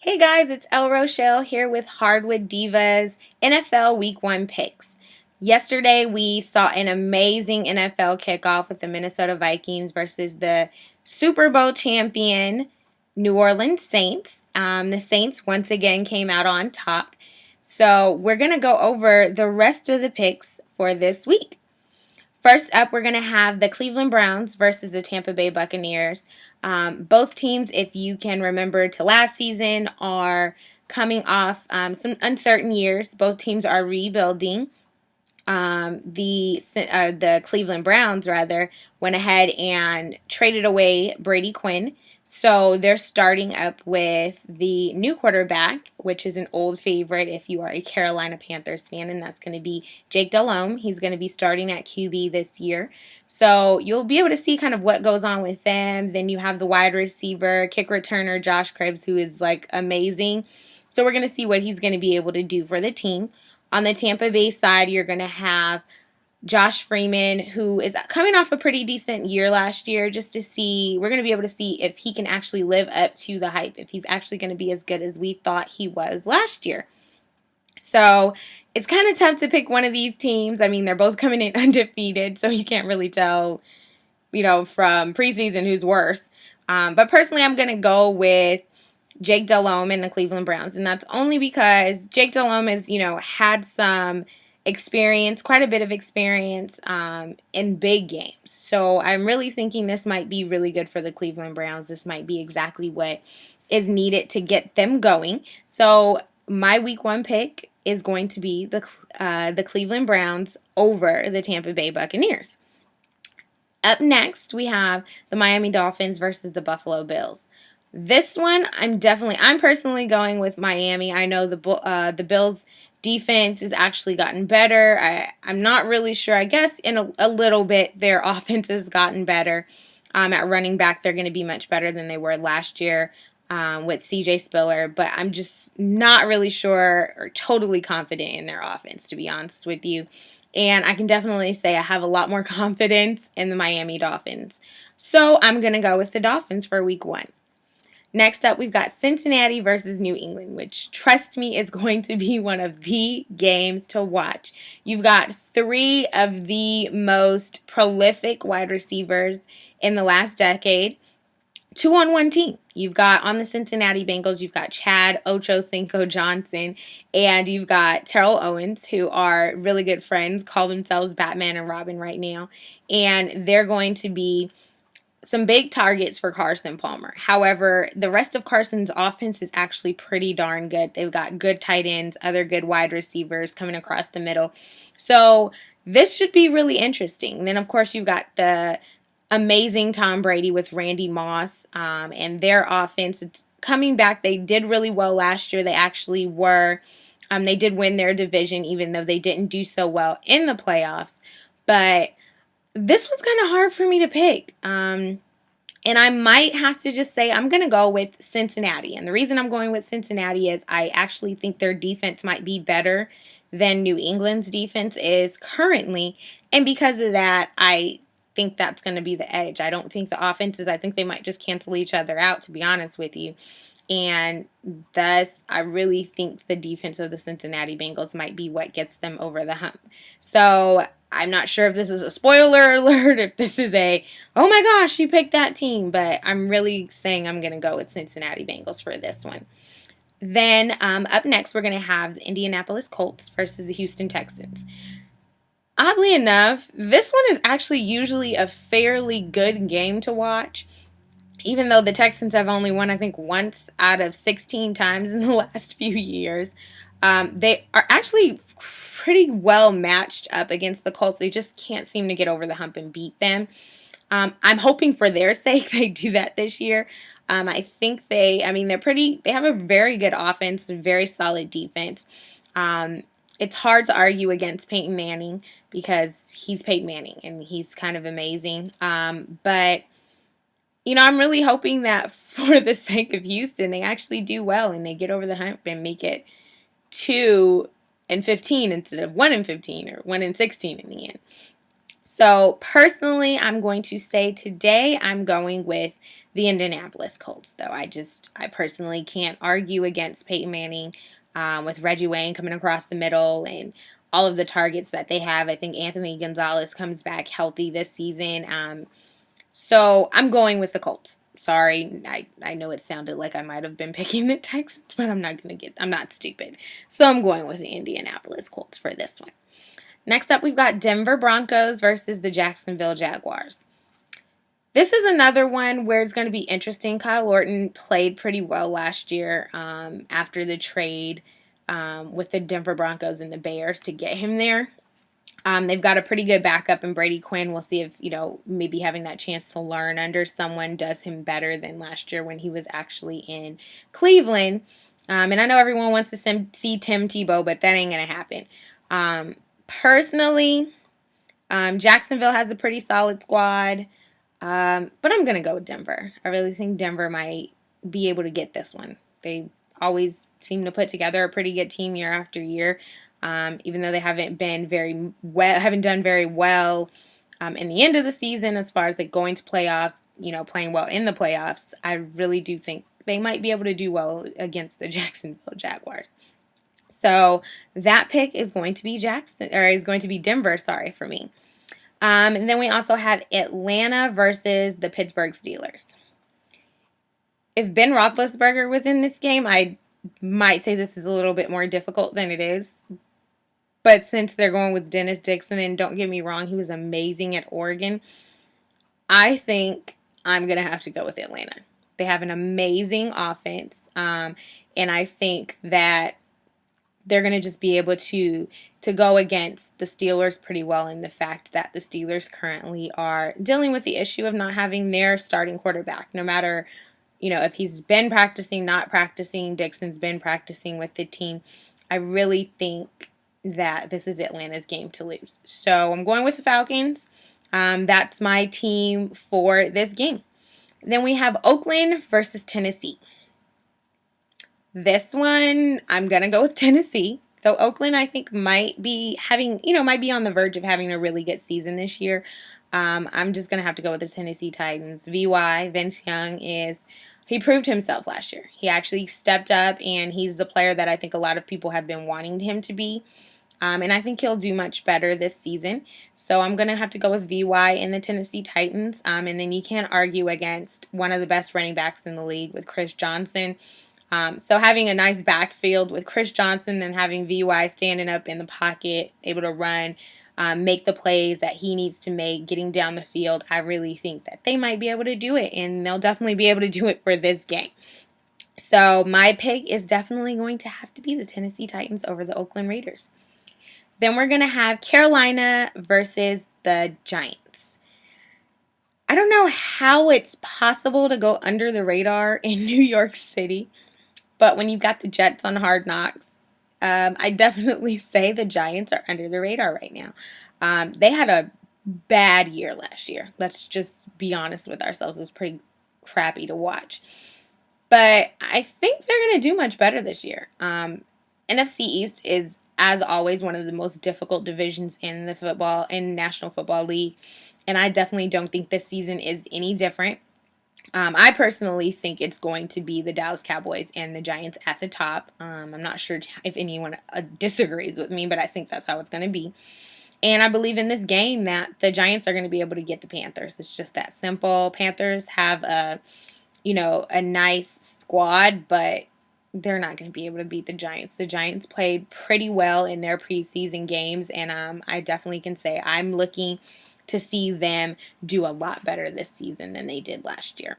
Hey guys, it's El Rochelle here with Hardwood Divas NFL Week 1 picks. Yesterday we saw an amazing NFL kickoff with the Minnesota Vikings versus the Super Bowl champion New Orleans Saints. The Saints once again came out on top. So we're going to go over the rest of the picks for this week. First up, we're going to have the Cleveland Browns versus the Tampa Bay Buccaneers. Both teams, if you can remember to last season, are coming off some uncertain years. Both teams are rebuilding. The Cleveland Browns rather went ahead and traded away Brady Quinn. So they're starting up with the new quarterback, which is an old favorite if you are a Carolina Panthers fan, and that's going to be Jake Delhomme. He's going to be starting at QB this year. So you'll be able to see kind of what goes on with them. Then you have the wide receiver, kick returner, Josh Cribbs, who is like amazing. So we're going to see what he's going to be able to do for the team. On the Tampa Bay side, you're going to have Josh Freeman, who is coming off a pretty decent year last year, just to see, we're going to be able to see if he can actually live up to the hype, if he's actually going to be as good as we thought he was last year. So it's kind of tough to pick one of these teams. I mean, they're both coming in undefeated, so you can't really tell, from preseason who's worse. But personally, I'm going to go with Jake Delhomme and the Cleveland Browns. And that's only because Jake Delhomme has, had some experience, quite a bit of experience in big games. So I'm really thinking this might be really good for the Cleveland Browns. This might be exactly what is needed to get them going. So my week 1 pick is going to be the Cleveland Browns over the Tampa Bay Buccaneers. Up next, we have the Miami Dolphins versus the Buffalo Bills. This one, I'm personally going with Miami. I know the Bills' defense has actually gotten better. I'm not really sure. I guess in a little bit, their offense has gotten better. At running back, they're going to be much better than they were last year with C.J. Spiller. But I'm just not really sure or totally confident in their offense, to be honest with you. And I can definitely say I have a lot more confidence in the Miami Dolphins. So I'm going to go with the Dolphins for week 1. Next up, we've got Cincinnati versus New England, which, trust me, is going to be one of the games to watch. You've got 3 of the most prolific wide receivers in the last decade, 2 on one team. You've got, on the Cincinnati Bengals, you've got Chad Ochocinco Johnson, and you've got Terrell Owens, who are really good friends, call themselves Batman and Robin right now, and they're going to be some big targets for Carson Palmer. However, the rest of Carson's offense is actually pretty darn good. They've got good tight ends, other good wide receivers coming across the middle. So this should be really interesting. Then, of course, you've got the amazing Tom Brady with Randy Moss and their offense. It's coming back. They did really well last year. They actually were. They did win their division, even though they didn't do so well in the playoffs. But this was kind of hard for me to pick. And I might have to just say I'm going to go with Cincinnati. And the reason I'm going with Cincinnati is I actually think their defense might be better than New England's defense is currently. And because of that, I think that's going to be the edge. I don't think the offenses, I think they might just cancel each other out, to be honest with you. And thus, I really think the defense of the Cincinnati Bengals might be what gets them over the hump. So I'm not sure if this is a spoiler alert, if this is a, oh my gosh, you picked that team, but I'm really saying I'm going to go with Cincinnati Bengals for this one. Then up next, we're going to have the Indianapolis Colts versus the Houston Texans. Oddly enough, this one is actually usually a fairly good game to watch, even though the Texans have only won, I think, once out of 16 times in the last few years. They are actually pretty well matched up against the Colts. They just can't seem to get over the hump and beat them. I'm hoping for their sake they do that this year. I think they have a very good offense, a very solid defense. It's hard to argue against Peyton Manning because he's Peyton Manning and he's kind of amazing. But I'm really hoping that for the sake of Houston, they actually do well and they get over the hump and make it 2-15 instead of 1-15 or 1-16 in the end. So personally, I'm going to say today I'm going with the Indianapolis Colts, though. I personally can't argue against Peyton Manning with Reggie Wayne coming across the middle and all of the targets that they have. I think Anthony Gonzalez comes back healthy this season. So I'm going with the Colts. Sorry, I know it sounded like I might have been picking the Texans, but I'm not stupid. So I'm going with the Indianapolis Colts for this one. Next up, we've got Denver Broncos versus the Jacksonville Jaguars. This is another one where it's going to be interesting. Kyle Orton played pretty well last year after the trade with the Denver Broncos and the Bears to get him there. They've got a pretty good backup in Brady Quinn. We'll see if, maybe having that chance to learn under someone does him better than last year when he was actually in Cleveland. And I know everyone wants to see Tim Tebow, but that ain't going to happen. Personally, Jacksonville has a pretty solid squad. But I'm going to go with Denver. I really think Denver might be able to get this one. They always seem to put together a pretty good team year after year. Even though they haven't done very well in the end of the season as far as like going to playoffs, playing well in the playoffs. I really do think they might be able to do well against the Jacksonville Jaguars. So that pick is going to be Denver, for me. And then we also have Atlanta versus the Pittsburgh Steelers. If Ben Roethlisberger was in this game, I might say this is a little bit more difficult than it is. But since they're going with Dennis Dixon, and don't get me wrong, he was amazing at Oregon, I think I'm going to have to go with Atlanta. They have an amazing offense, and I think that they're going to just be able to go against the Steelers pretty well, in the fact that the Steelers currently are dealing with the issue of not having their starting quarterback. No matter, if he's been practicing, not practicing, Dixon's been practicing with the team. I really think that this is Atlanta's game to lose. So I'm going with the Falcons. That's my team for this game. Then we have Oakland versus Tennessee. This one, I'm going to go with Tennessee. Though Oakland, I think, might be on the verge of having a really good season this year. I'm just going to have to go with the Tennessee Titans. Vince Young, he proved himself last year. He actually stepped up, and he's the player that I think a lot of people have been wanting him to be. And I think he'll do much better this season. So I'm going to have to go with VY and the Tennessee Titans. And then you can't argue against one of the best running backs in the league with Chris Johnson. So having a nice backfield with Chris Johnson, then having VY standing up in the pocket, able to run, make the plays that he needs to make, getting down the field, I really think that they might be able to do it. And they'll definitely be able to do it for this game. So my pick is definitely going to have to be the Tennessee Titans over the Oakland Raiders. Then we're going to have Carolina versus the Giants. I don't know how it's possible to go under the radar in New York City, but when you've got the Jets on Hard Knocks, I definitely say the Giants are under the radar right now. They had a bad year last year. Let's just be honest with ourselves. It was pretty crappy to watch. But I think they're going to do much better this year. NFC East is, as always, one of the most difficult divisions in the National Football League. And I definitely don't think this season is any different. I personally think it's going to be the Dallas Cowboys and the Giants at the top. I'm not sure if anyone disagrees with me, but I think that's how it's going to be. And I believe in this game that the Giants are going to be able to get the Panthers. It's just that simple. Panthers have a nice squad, but they're not going to be able to beat the Giants. The Giants played pretty well in their preseason games, and I definitely can say I'm looking to see them do a lot better this season than they did last year.